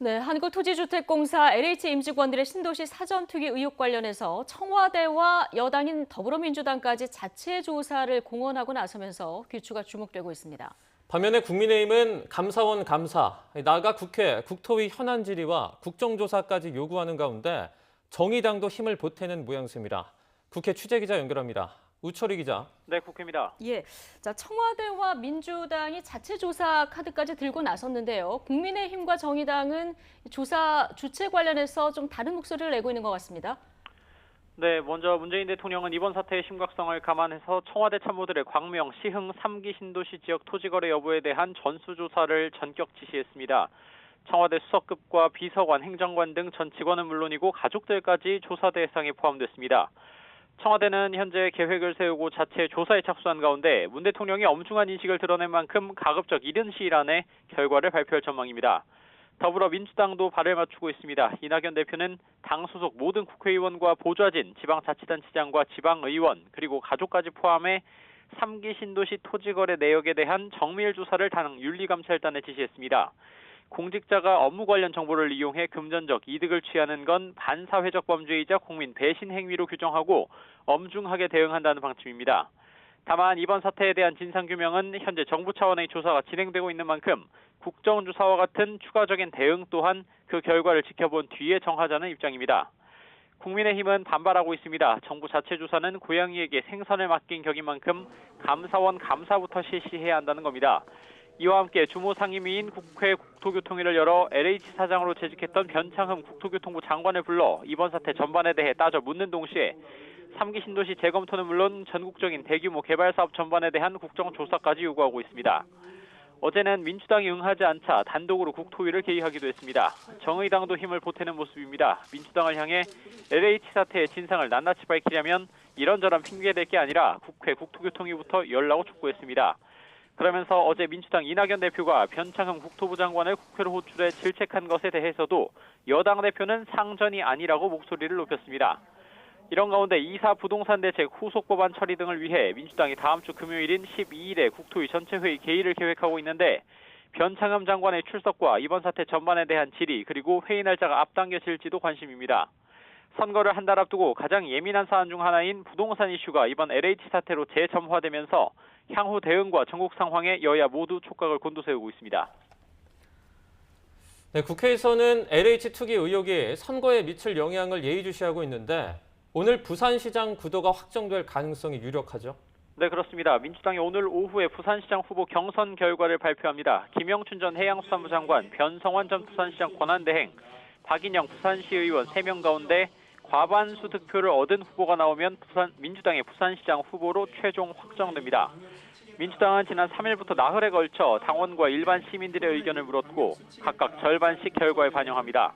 네, 한국토지주택공사 LH 임직원들의 신도시 사전투기 의혹 관련해서 청와대와 여당인 더불어민주당까지 자체 조사를 공언하고 나서면서 귀추가 주목되고 있습니다. 반면에 국민의힘은 감사원 감사, 나아가 국회, 국토위 현안 질의와 국정조사까지 요구하는 가운데 정의당도 힘을 보태는 모양새입니다. 국회 취재기자 연결합니다. 우철희 기자. 네, 국회입니다. 예, 자 청와대와 민주당이 자체 조사 카드까지 들고 나섰는데요. 국민의힘과 정의당은 조사 주체 관련해서 좀 다른 목소리를 내고 있는 것 같습니다. 네, 먼저 문재인 대통령은 이번 사태의 심각성을 감안해서 청와대 참모들의 광명, 시흥 3기 신도시 지역 토지거래 여부에 대한 전수조사를 전격 지시했습니다. 청와대 수석급과 비서관, 행정관 등 전 직원은 물론이고 가족들까지 조사 대상에 포함됐습니다. 청와대는 현재 계획을 세우고 자체 조사에 착수한 가운데 문 대통령이 엄중한 인식을 드러낸 만큼 가급적 이른 시일 안에 결과를 발표할 전망입니다. 더불어민주당도 발을 맞추고 있습니다. 이낙연 대표는 당 소속 모든 국회의원과 보좌진, 지방자치단체장과 지방의원, 그리고 가족까지 포함해 3기 신도시 토지거래 내역에 대한 정밀 조사를 당 윤리감찰단에 지시했습니다. 공직자가 업무 관련 정보를 이용해 금전적 이득을 취하는 건 반사회적 범죄이자 국민 배신 행위로 규정하고 엄중하게 대응한다는 방침입니다. 다만 이번 사태에 대한 진상규명은 현재 정부 차원의 조사가 진행되고 있는 만큼 국정조사와 같은 추가적인 대응 또한 그 결과를 지켜본 뒤에 정하자는 입장입니다. 국민의힘은 반발하고 있습니다. 정부 자체 조사는 고양이에게 생선을 맡긴 격인 만큼 감사원 감사부터 실시해야 한다는 겁니다. 이와 함께 주모 상임위인 국회 국토교통위를 열어 LH 사장으로 재직했던 변창흠 국토교통부 장관을 불러 이번 사태 전반에 대해 따져 묻는 동시에 3기 신도시 재검토는 물론 전국적인 대규모 개발 사업 전반에 대한 국정조사까지 요구하고 있습니다. 어제는 민주당이 응하지 않자 단독으로 국토위를 개의하기도 했습니다. 정의당도 힘을 보태는 모습입니다. 민주당을 향해 LH 사태의 진상을 낱낱이 밝히려면 이런저런 핑계댈 게 아니라 국회 국토교통위부터 열라고 촉구했습니다. 그러면서 어제 민주당 이낙연 대표가 변창흠 국토부 장관을 국회로 호출해 질책한 것에 대해서도 여당 대표는 상전이 아니라고 목소리를 높였습니다. 이런 가운데 이사 부동산 대책 후속 법안 처리 등을 위해 민주당이 다음 주 금요일인 12일에 국토위 전체회의 개의를 계획하고 있는데 변창흠 장관의 출석과 이번 사태 전반에 대한 질의 그리고 회의 날짜가 앞당겨질지도 관심입니다. 선거를 한 달 앞두고 가장 예민한 사안 중 하나인 부동산 이슈가 이번 LH 사태로 재점화되면서 향후 대응과 전국 상황에 여야 모두 촉각을 곤두세우고 있습니다. 네, 국회에서는 LH 투기 의혹이 선거에 미칠 영향을 예의주시하고 있는데 오늘 부산시장 구도가 확정될 가능성이 유력하죠? 네, 그렇습니다. 민주당이 오늘 오후에 부산시장 후보 경선 결과를 발표합니다. 김영춘 전 해양수산부 장관, 변성환 전 부산시장 권한대행, 박인영 부산시의원 3명 가운데 과반수 득표를 얻은 후보가 나오면 민주당의 부산시장 후보로 최종 확정됩니다. 민주당은 지난 3일부터 나흘에 걸쳐 당원과 일반 시민들의 의견을 물었고 각각 절반씩 결과에 반영합니다.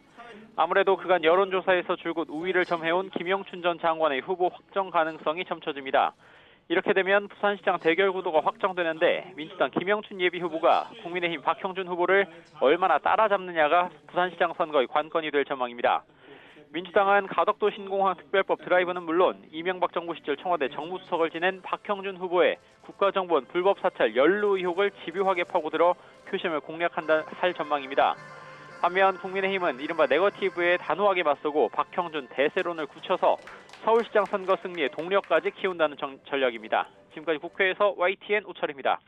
아무래도 그간 여론조사에서 줄곧 우위를 점해온 김영춘 전 장관의 후보 확정 가능성이 점쳐집니다. 이렇게 되면 부산시장 대결 구도가 확정되는데 민주당 김영춘 예비후보가 국민의힘 박형준 후보를 얼마나 따라잡느냐가 부산시장 선거의 관건이 될 전망입니다. 민주당은 가덕도 신공항 특별법 드라이브는 물론 이명박 정부 시절 청와대 정무수석을 지낸 박형준 후보의 국가정보원 불법 사찰 연루 의혹을 집요하게 파고들어 표심을 공략한다 할 전망입니다. 반면 국민의힘은 이른바 네거티브에 단호하게 맞서고 박형준 대세론을 굳혀서 서울시장 선거 승리의 동력까지 키운다는 전략입니다. 지금까지 국회에서 YTN 우철입니다.